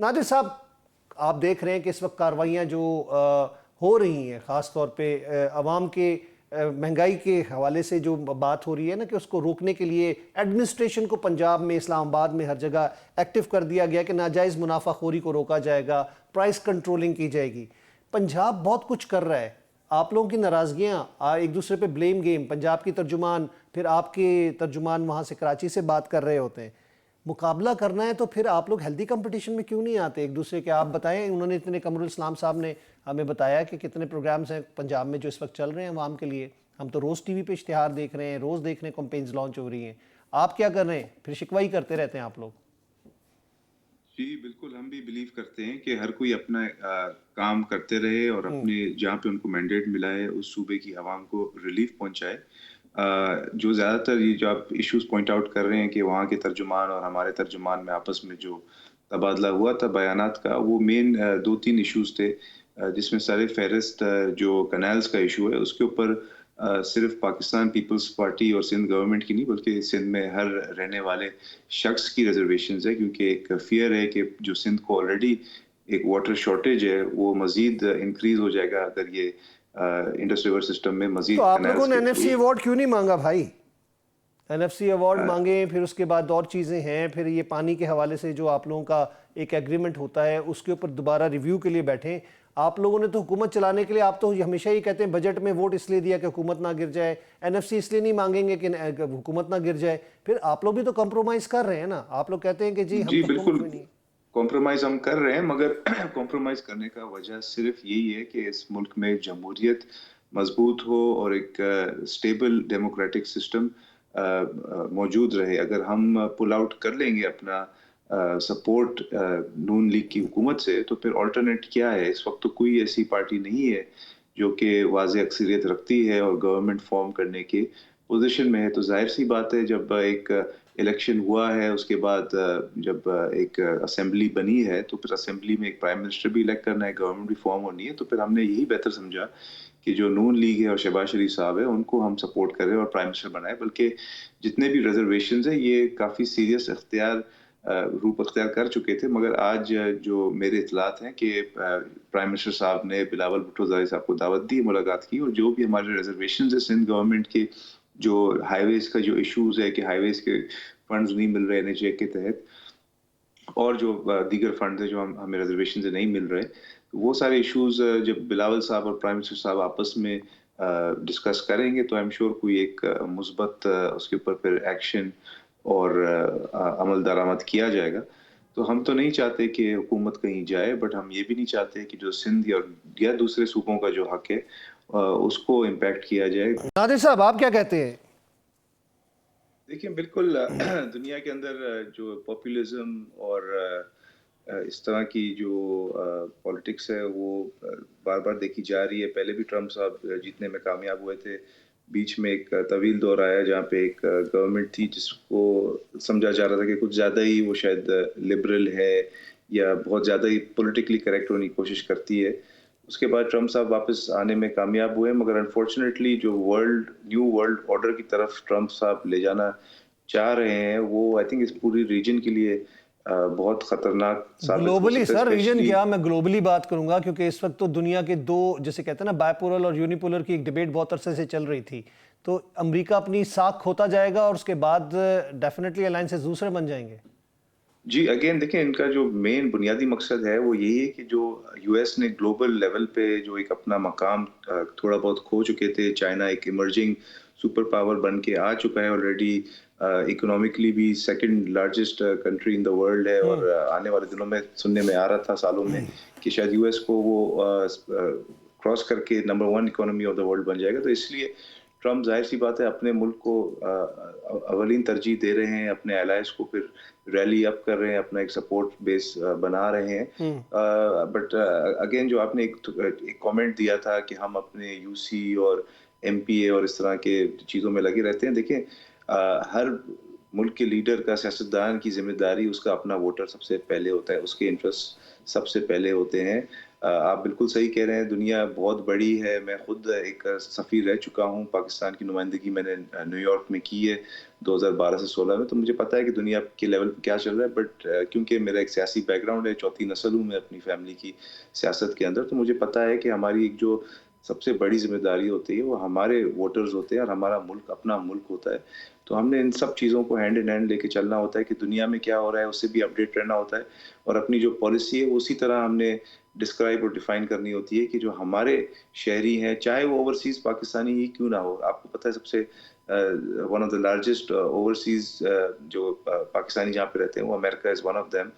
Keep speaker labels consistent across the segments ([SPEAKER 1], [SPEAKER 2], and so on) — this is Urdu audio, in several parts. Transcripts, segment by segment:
[SPEAKER 1] نادر صاحب، آپ دیکھ رہے ہیں کہ اس وقت کارروائیاں جو ہو رہی ہیں، خاص طور پہ عوام کے مہنگائی کے حوالے سے جو بات ہو رہی ہے نا کہ اس کو روکنے کے لیے ایڈمنسٹریشن کو پنجاب میں، اسلام آباد میں، ہر جگہ ایکٹیو کر دیا گیا کہ ناجائز منافع خوری کو روکا جائے گا، پرائس کنٹرولنگ کی جائے گی۔ پنجاب بہت کچھ کر رہا ہے، آپ لوگوں کی ناراضگیاں، ایک دوسرے پہ بلیم گیم، پنجاب کی ترجمان، پھر آپ کے ترجمان وہاں سے کراچی سے بات کر رہے ہوتے ہیں۔ مقابلہ کرنا ہے تو پھر آپ لوگ ہیلدی کمپٹیشن میں کیوں نہیں آتے ایک دوسرے کے؟ آپ بتائیں، انہوں نے اتنے قمر الاسلام صاحب نے ہمیں بتایا کہ کتنے پروگرامز ہیں پنجاب میں جو اس وقت چل رہے ہیں عوام کے لیے۔ ہم تو روز ٹی وی پہ اشتہار دیکھ رہے ہیں، روز دیکھ رہے ہیں کمپینز لانچ ہو رہی ہیں۔ آپ کیا کر رہے ہیں؟ پھر شکوائی کرتے رہتے ہیں آپ لوگ۔
[SPEAKER 2] جی بالکل، ہم بھی بلیو کرتے ہیں کہ ہر کوئی اپنا کام کرتے رہے اور اپنے جہاں پہ ان کو مینڈیٹ ملا ہے اس صوبے کی عوام کو ریلیف پہنچائے۔ جو زیادہ تر یہ جو آپ ایشوز پوائنٹ آؤٹ کر رہے ہیں کہ وہاں کے ترجمان اور ہمارے ترجمان میں آپس میں جو تبادلہ ہوا تھا بیانات کا، وہ مین 2-3 ایشوز تھے، جس میں سر فہرست جو کنالز کا ایشو ہے اس کے اوپر صرف پاکستان پیپلز پارٹی اور سندھ گورنمنٹ کی نہیں بلکہ سندھ میں ہر رہنے والے شخص کی ریزرویشنز ہے، کیونکہ ایک فیئر ہے کہ جو سندھ کو آلریڈی ایک واٹر شارٹیج ہے وہ مزید انکریز ہو جائے گا اگر یہ انڈس ریور سسٹم میں
[SPEAKER 1] تو
[SPEAKER 2] مزید
[SPEAKER 1] آپ لوگوں
[SPEAKER 2] کنالز
[SPEAKER 1] نے
[SPEAKER 2] کے
[SPEAKER 1] این ایف
[SPEAKER 2] تھرو۔
[SPEAKER 1] سی ایوارڈ کیوں نہیں مانگا بھائی؟ این ایف سی ایوارڈ مانگیں، پھر اس کے بعد اور چیزیں ہیں، پھر یہ پانی کے حوالے سے جو آپ لوگوں کا ایک ایگریمنٹ ہوتا ہے اس کے اوپر دوبارہ ریویو کے لیے بیٹھیں۔ آپ لوگوں نے تو حکومت چلانے کے لیے، آپ تو ہمیشہ ہی کہتے ہیں بجٹ میں ووٹ اس لیے دیا کہ حکومت نہ گر جائے، این ایف سی اس لیے نہیں مانگیں گے کہ حکومت نہ گر جائے۔ پھر آپ لوگ بھی تو کمپرومائز کر رہے ہیں نا، آپ لوگ کہتے ہیں کہ جی ہم
[SPEAKER 2] جی
[SPEAKER 1] تو
[SPEAKER 2] بالکل،
[SPEAKER 1] مفت میں نہیں ہیں۔
[SPEAKER 2] کمپرومائز ہم کر رہے ہیں، مگر کمپرومائز کرنے کا وجہ صرف یہی ہے کہ اس ملک میں جمہوریت مضبوط ہو اور ایک سٹیبل ڈیموکریٹک سسٹم موجود رہے۔ اگر ہم پل آؤٹ کر لیں گے اپنا سپورٹ نون لیگ کی حکومت سے، تو پھر آلٹرنیٹ کیا ہے؟ اس وقت تو کوئی ایسی پارٹی نہیں ہے جو کہ واضح اکثریت رکھتی ہے اور گورنمنٹ فارم کرنے کی پوزیشن میں ہے۔ تو ظاہر سی بات ہے، جب ایک الیکشن ہوا ہے، اس کے بعد جب ایک اسمبلی بنی ہے، تو پھر اسمبلی میں ایک پرائم منسٹر بھی الیکٹ کرنا ہے، گورنمنٹ بھی فارم ہونی ہے، تو پھر ہم نے یہی بہتر سمجھا کہ جو نون لیگ ہے اور شہباز شریف صاحب ہے ان کو ہم سپورٹ کریں اور پرائم منسٹر بنائیں۔ بلکہ جتنے بھی ریزرویشنز ہیں یہ کافی سیریس روپ اختیار کر چکے تھے، مگر آج جو میرے اطلاعات ہیں کہ پرائم منسٹر صاحب نے بلاول بھٹو زئی صاحب کو دعوت دی، ملاقات کی، اور جو بھی ہمارے ریزرویشنز ہیں سندھ گورنمنٹ کے، جو ہائی ویز کا جو ایشوز ہے کہ ہائی ویز کے فنڈز نہیں مل رہے این ایچ اے کے تحت، اور جو دیگر فنڈز ہیں جو ہمیں ریزرویشن سے نہیں مل رہے، وہ سارے ایشوز جب بلاول صاحب اور پرائم منسٹر صاحب آپس میں ڈسکس کریں گے تو ایم شور کوئی ایک مثبت اس کے اوپر پھر ایکشن اور عمل درآمد کیا جائے گا۔ تو ہم تو نہیں چاہتے کہ حکومت کہیں جائے، بٹ ہم یہ بھی نہیں چاہتے کہ جو سندھ یا دوسرے صوبوں کا جو حق ہے اس کو امپیکٹ کیا جائے۔
[SPEAKER 1] نادر صاحب آپ کیا کہتے ہیں؟
[SPEAKER 2] دیکھیں بالکل، دنیا کے اندر جو پاپولزم اور اس طرح کی جو پولیٹکس ہے وہ بار بار دیکھی جا رہی ہے۔ پہلے بھی ٹرمپ صاحب جیتنے میں کامیاب ہوئے تھے، بیچ میں ایک طویل دور آیا جہاں پہ ایک گورنمنٹ تھی جس کو سمجھا جا رہا تھا کہ کچھ زیادہ ہی وہ شاید لبرل ہے یا بہت زیادہ ہی پولیٹیکلی کریکٹ ہونے کی کوشش کرتی ہے۔ اس کے بعد ٹرمپ صاحب واپس آنے میں کامیاب ہوئے، مگر انفارچونیٹلی جو نیو ورلڈ آرڈر کی طرف ٹرمپ صاحب لے جانا چاہ رہے ہیں، وہ آئی تھنک اس پوری ریجن کے لیے بہت خطرناک ثابت ہو
[SPEAKER 1] گلوبلی
[SPEAKER 2] سکتا ہے،
[SPEAKER 1] سر، ریجن
[SPEAKER 2] اسپیشلی۔
[SPEAKER 1] کیا، میں گلوبلی بات کروں گا کیونکہ اس وقت تو دنیا کے دو، جسے کہتے ہیں نا بائی پولر اور یونی پولر کی ایک ڈیبیٹ بہت عرصے سے چل رہی تھی، تو امریکہ اپنی ساکھ کھوتا جائے گا اور اس کے بعد ڈیفینیٹلی الائنسز دوسرے بن جائیں گے۔
[SPEAKER 2] جی اگین دیکھیں، ان کا جو مین بنیادی مقصد ہے وہ یہی ہے کہ جو یو ایس نے گلوبل لیول پہ جو ایک اپنا مقام تھوڑا بہت کھو چکے تھے، چائنا ایک ایمرجنگ سپر پاور بن کے آ چکا ہے آلریڈی، اکنامکلی بھی second largest country in the world ہے، اور آنے والے دنوں میں سننے میں آ رہا تھا، سالوں میں، کہ شاید یو ایس کو وہ کراس کر کے number 1 economy of the world بن جائے گا۔ تو اس لیے ٹرمپ ظاہر سی بات ہے اپنے ملک کو اولین ترجیح دے رہے ہیں، اپنے الائز کو پھر ریلی اپ کر رہے ہیں، اپنا ایک سپورٹ بیس بنا رہے ہیں۔ بٹ اگین جو آپ نے ایک کامنٹ دیا تھا کہ ہم اپنے یو سی اور ایم پی اے اور اس طرح کے چیزوں میں لگے رہتے ہیں، دیکھیں ہر ملک کے لیڈر کا، سیاستدان کی ذمہ داری اس کا اپنا ووٹر سب سے پہلے ہوتا ہے، اس کے انٹرسٹ سب سے پہلے ہوتے ہیں۔ آپ بالکل صحیح کہہ رہے ہیں، دنیا بہت بڑی ہے. میں خود ایک سفیر رہ چکا ہوں، پاکستان کی نمائندگی میں نے نیو یارک میں کی ہے 2012 سے 16 میں. تو مجھے پتہ ہے کہ دنیا کے لیول پہ کیا چل رہا ہے. بٹ کیونکہ میرا ایک سیاسی بیک گراؤنڈ ہے، چوتھی نسل ہوں میں اپنی فیملی کی سیاست کے اندر، تو مجھے پتہ ہے کہ ہماری ایک جو سب سے بڑی ذمہ داری ہوتی ہے وہ ہمارے ووٹرز ہوتے ہیں اور ہمارا ملک اپنا ملک ہوتا ہے. تو ہم نے ان سب چیزوں کو ہینڈ ان ہینڈ لے کے چلنا ہوتا ہے کہ دنیا میں کیا ہو رہا ہے اس سے بھی اپڈیٹ رہنا ہوتا ہے. اور اپنی جو پالیسی ہے اسی طرح ہم نے ڈسکرائب اور ڈیفائن کرنی ہوتی ہے کہ جو ہمارے شہری ہیں، چاہے وہ اوورسیز پاکستانی ہی کیوں نہ ہو. آپ کو پتہ ہے سب سے one of the largest overseas جو پاکستانی جہاں پہ رہتے ہیں وہ امریکہ is one of them,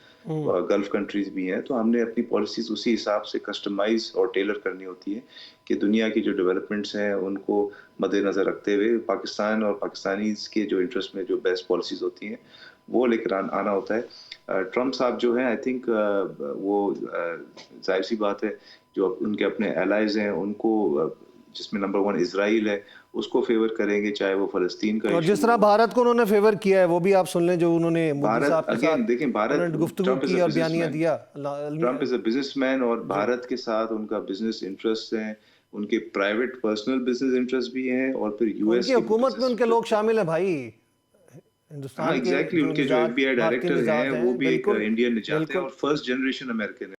[SPEAKER 2] gulf countries بھی ہیں. تو ہم نے اپنی پالیسیز اسی حساب سے کسٹمائز اور ٹیلر کرنی ہوتی ہے کہ دنیا کی جو ڈیولپمنٹس ہیں ان کو مد نظر رکھتے ہوئے پاکستان اور پاکستانیز کے جو انٹرسٹ میں جو بیسٹ پالیسیز ہوتی ہیں وہ لے کر آنا ہوتا ہے. ٹرمپ صاحب جو ہیں آئی تھنک وہ ظاہر سی بات ہے جو ان کے اپنے الائز ہیں ان کو، جس میں نمبر 1 اسرائیل ہے، اس کو فیور کریں گے، چاہے وہ فلسطین کا
[SPEAKER 1] اور
[SPEAKER 2] ایشو
[SPEAKER 1] جس طرح
[SPEAKER 2] ہو.
[SPEAKER 1] بھارت کو انہوں نے فیور کیا ہے وہ بھی آپ سن لیں، جو انہوں نے مودی
[SPEAKER 2] بھارت
[SPEAKER 1] صاحب کے ساتھ
[SPEAKER 2] اگین دیکھیں،
[SPEAKER 1] انہوں
[SPEAKER 2] بھارت
[SPEAKER 1] نے گفتگو
[SPEAKER 2] ٹرمپ از
[SPEAKER 1] کی
[SPEAKER 2] اے
[SPEAKER 1] اور
[SPEAKER 2] بزنس
[SPEAKER 1] بیانیہ
[SPEAKER 2] مین.
[SPEAKER 1] دیا.
[SPEAKER 2] Trump is a business man اور بھارت کے ساتھ ان کا بزنس انٹرسٹ ہیں، ان کے پرائیویٹ پرسنل بزنس انٹرسٹ بھی ہیں اور پھر یو
[SPEAKER 1] ان
[SPEAKER 2] ایس
[SPEAKER 1] کی
[SPEAKER 2] کے بھی
[SPEAKER 1] حکومت میں
[SPEAKER 2] بزنس
[SPEAKER 1] ان کے لوگ
[SPEAKER 2] انٹرسٹ ہیں.
[SPEAKER 1] شامل ہیں بھائی،
[SPEAKER 2] ہاں
[SPEAKER 1] ہندوستان کے
[SPEAKER 2] ایگزیکٹلی،
[SPEAKER 1] جو
[SPEAKER 2] ان کے جو
[SPEAKER 1] نژاد
[SPEAKER 2] ایف بی آئی
[SPEAKER 1] بھارتی
[SPEAKER 2] ڈائریکٹر ہیں
[SPEAKER 1] نژاد ہیں.
[SPEAKER 2] وہ بھی ایک
[SPEAKER 1] بالکل
[SPEAKER 2] انڈین نژاد ہیں
[SPEAKER 1] بالکل
[SPEAKER 2] اور فرسٹ جنریشن امریکن